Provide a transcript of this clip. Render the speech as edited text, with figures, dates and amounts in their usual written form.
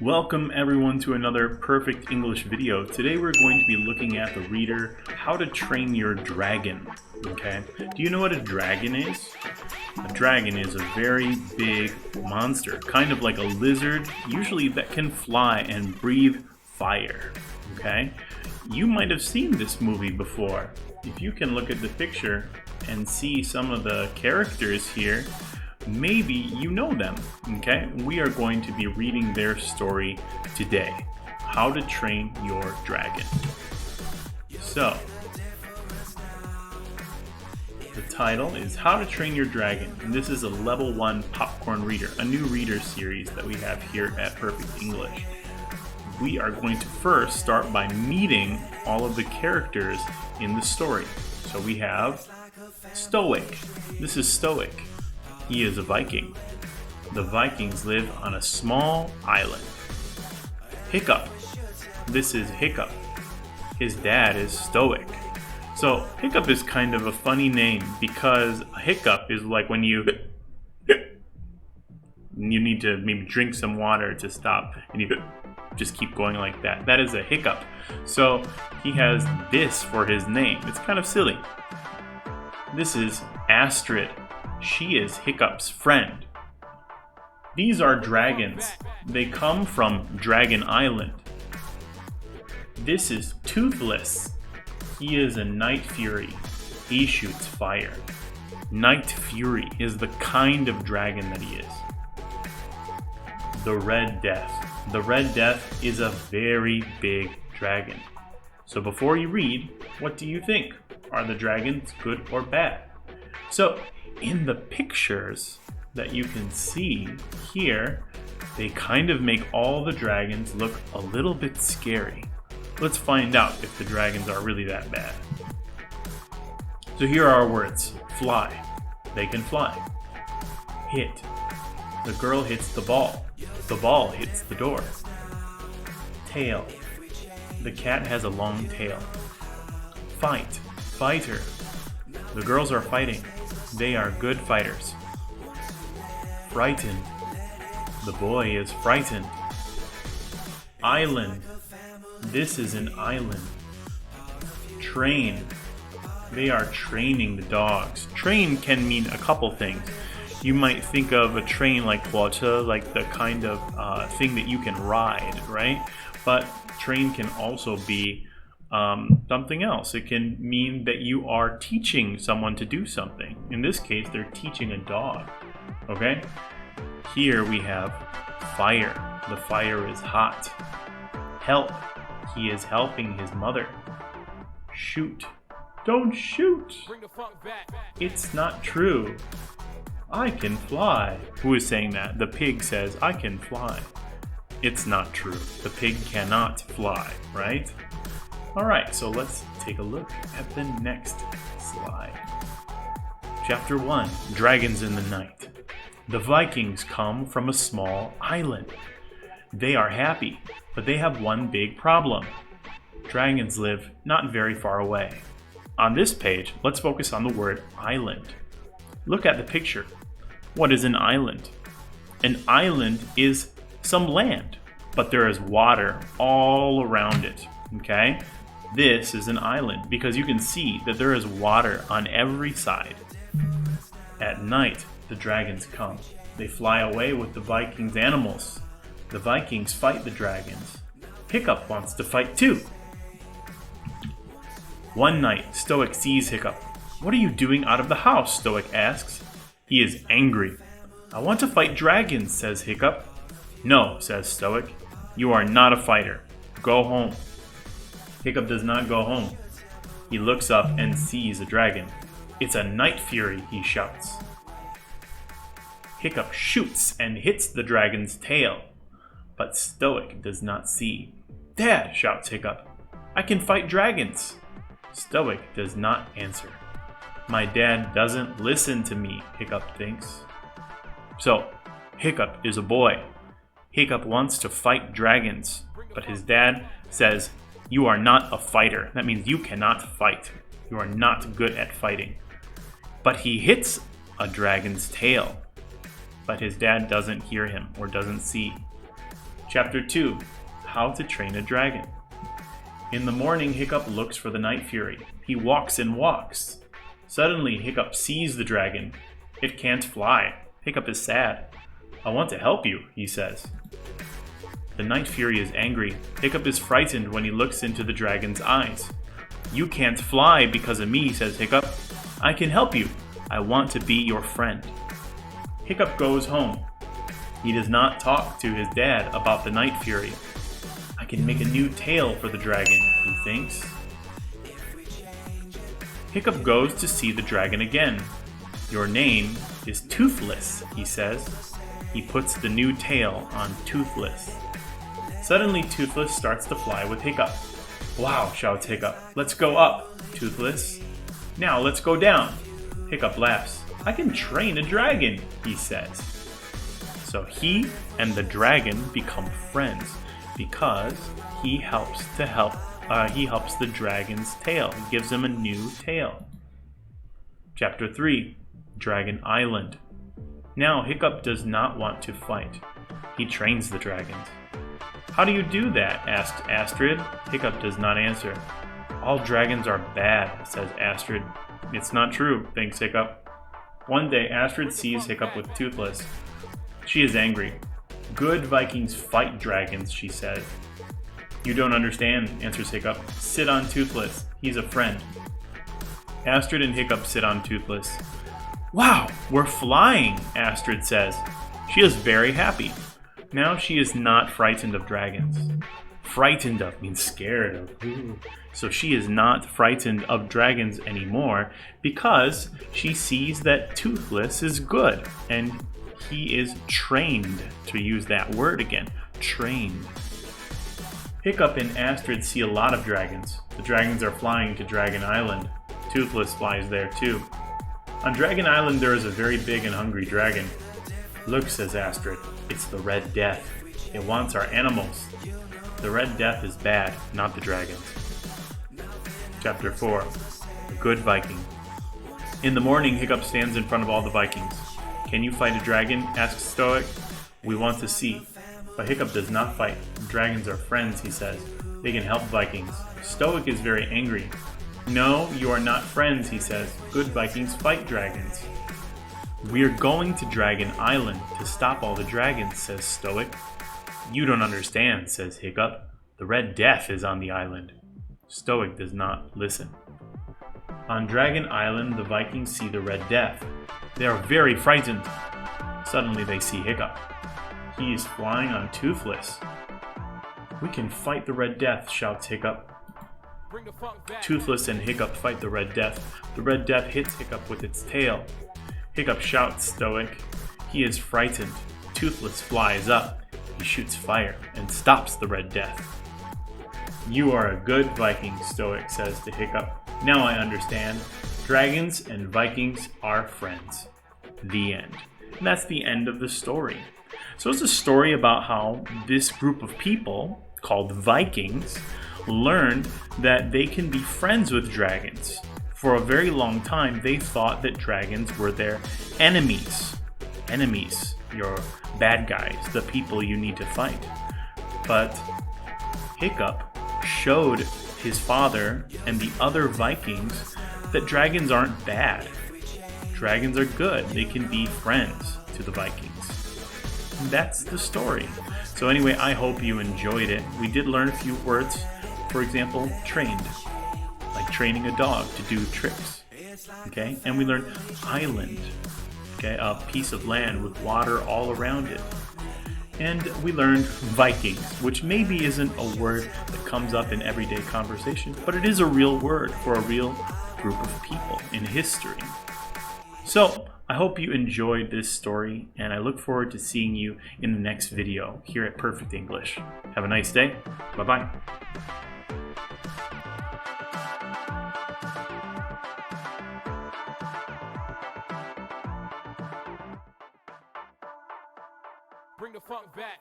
Welcome everyone to another perfect English video. Today we're going to be looking at the reader, How to Train Your Dragon. Okay, do you know what a dragon is? A dragon is a very big monster, kind of like a lizard, usually that can fly and breathe fire. Okay, you might have seen this movie before. If you can look at the picture and see some of the characters here, maybe you know them. Okay, we are going to be reading their story today. How to Train Your Dragon. So, the title is How to Train Your Dragon, and this is a level 1 popcorn reader, a new reader series that we have here at Perfect English. We are going to first start by meeting all of the characters in the story. So we have Stoic. This is Stoic. He is a Viking. The Vikings live on a small island. Hiccup. This is Hiccup. His dad is Stoic. So Hiccup is kind of a funny name because a hiccup is like when you need to maybe drink some water to stop and you just keep going like that. That is a hiccup. So he has this for his name. It's kind of silly. This is Astrid. She is Hiccup's friend. These are dragons. They come from Dragon Island. This is Toothless. He is a Night Fury. He shoots fire. Night Fury is the kind of dragon that he is. The Red Death. The Red Death is a very big dragon. So before you read, what do you think? Are the dragons good or bad? So in the pictures that you can see here, they kind of make all the dragons look a little bit scary. Let's find out if the dragons are really that bad. So here are our words. Fly. They can fly. Hit. The girl hits the ball. The ball hits the door. Tail. The cat has a long tail. Fight. Fighter. The girls are fighting. They are good fighters. Frightened. The boy is frightened. Island. This is an island. Train. They are training the dogs. Train can mean a couple things. You might think of a train like 火车, like the kind of thing that you can ride, right? But train can also be something else. It can mean that you are teaching someone to do something. In this case, they're teaching a dog. Okay? Here we have fire. The fire is hot. Help. He is helping his mother. Shoot. Don't shoot. It's not true. I can fly. Who is saying that? The pig says, I can fly. It's not true. The pig cannot fly, right? Alright, so let's take a look at the next slide. Chapter 1, Dragons in the Night. The Vikings come from a small island. They are happy, but they have one big problem. Dragons live not very far away. On this page, let's focus on the word island. Look at the picture. What is an island? An island is some land, but there is water all around it, okay? This is an island because you can see that there is water on every side. At night, the dragons come. They fly away with the Vikings' animals. The Vikings fight the dragons. Hiccup wants to fight too. One night, Stoic sees Hiccup. What are you doing out of the house? Stoic asks. He is angry. I want to fight dragons, says Hiccup. No, says Stoic. You are not a fighter. Go home. Hiccup does not go home. He looks up and sees a dragon. It's a Night Fury, he shouts. Hiccup shoots and hits the dragon's tail. But Stoic does not see. Dad, shouts Hiccup. I can fight dragons. Stoic does not answer. My dad doesn't listen to me, Hiccup thinks. So, Hiccup is a boy. Hiccup wants to fight dragons, but his dad says, you are not a fighter. That means you cannot fight. You are not good at fighting. But he hits a dragon's tail. But his dad doesn't hear him or doesn't see. Chapter 2, How to Train a Dragon. In the morning, Hiccup looks for the Night Fury. He walks and walks. Suddenly, Hiccup sees the dragon. It can't fly. Hiccup is sad. I want to help you, he says. The Night Fury is angry. Hiccup is frightened when he looks into the dragon's eyes. You can't fly because of me, says Hiccup. I can help you. I want to be your friend. Hiccup goes home. He does not talk to his dad about the Night Fury. I can make a new tail for the dragon, he thinks. Hiccup goes to see the dragon again. Your name is Toothless, he says. He puts the new tail on Toothless. Suddenly, Toothless starts to fly with Hiccup. Wow, shouts Hiccup. Let's go up, Toothless. Now let's go down. Hiccup laughs. I can train a dragon, he says. So he and the dragon become friends because he helps the dragon's tail. He gives him a new tail. Chapter 3, Dragon Island. Now Hiccup does not want to fight. He trains the dragons. How do you do that? Asked Astrid. Hiccup does not answer. All dragons are bad, says Astrid. It's not true, thinks Hiccup. One day, Astrid sees Hiccup with Toothless. She is angry. Good Vikings fight dragons, she says. You don't understand, answers Hiccup. Sit on Toothless. He's a friend. Astrid and Hiccup sit on Toothless. Wow, we're flying, Astrid says. She is very happy. Now she is not frightened of dragons. Frightened of means scared of. Ooh. So she is not frightened of dragons anymore because she sees that Toothless is good and he is trained, to use that word again, trained. Hiccup and Astrid see a lot of dragons. The dragons are flying to Dragon Island. Toothless flies there too. On Dragon Island there is a very big and hungry dragon. Look, says Astrid, it's the Red Death. It wants our animals. The Red Death is bad, not the dragons. Chapter 4, The Good Viking. In the morning, Hiccup stands in front of all the Vikings. Can you fight a dragon? Asks Stoic. We want to see. But Hiccup does not fight. Dragons are friends, he says. They can help Vikings. Stoic is very angry. No, you are not friends, he says. Good Vikings fight dragons. We're going to Dragon Island to stop all the dragons, says Stoic. You don't understand, says Hiccup. The Red Death is on the island. Stoic does not listen. On Dragon Island, the Vikings see the Red Death. They are very frightened. Suddenly they see Hiccup. He is flying on Toothless. We can fight the Red Death, shouts Hiccup. Toothless and Hiccup fight the Red Death. The Red Death hits Hiccup with its tail. Hiccup shouts Stoic. He is frightened. Toothless flies up. He shoots fire and stops the Red Death. You are a good Viking, Stoic says to Hiccup. Now I understand. Dragons and Vikings are friends. The end. And that's the end of the story. So it's a story about how this group of people, called Vikings, learned that they can be friends with dragons. For a very long time, they thought that dragons were their enemies. Enemies, your bad guys, the people you need to fight. But Hiccup showed his father and the other Vikings that dragons aren't bad. Dragons are good. They can be friends to the Vikings. And that's the story. So anyway, I hope you enjoyed it. We did learn a few words. For example, trained. Like training a dog to do tricks. Okay? And we learned island. Okay? A piece of land with water all around it. And we learned Vikings, which maybe isn't a word that comes up in everyday conversation, but it is a real word for a real group of people in history. So, I hope you enjoyed this story, and I look forward to seeing you in the next video here at Perfect English. Have a nice day. Bye-bye. Bring the funk back.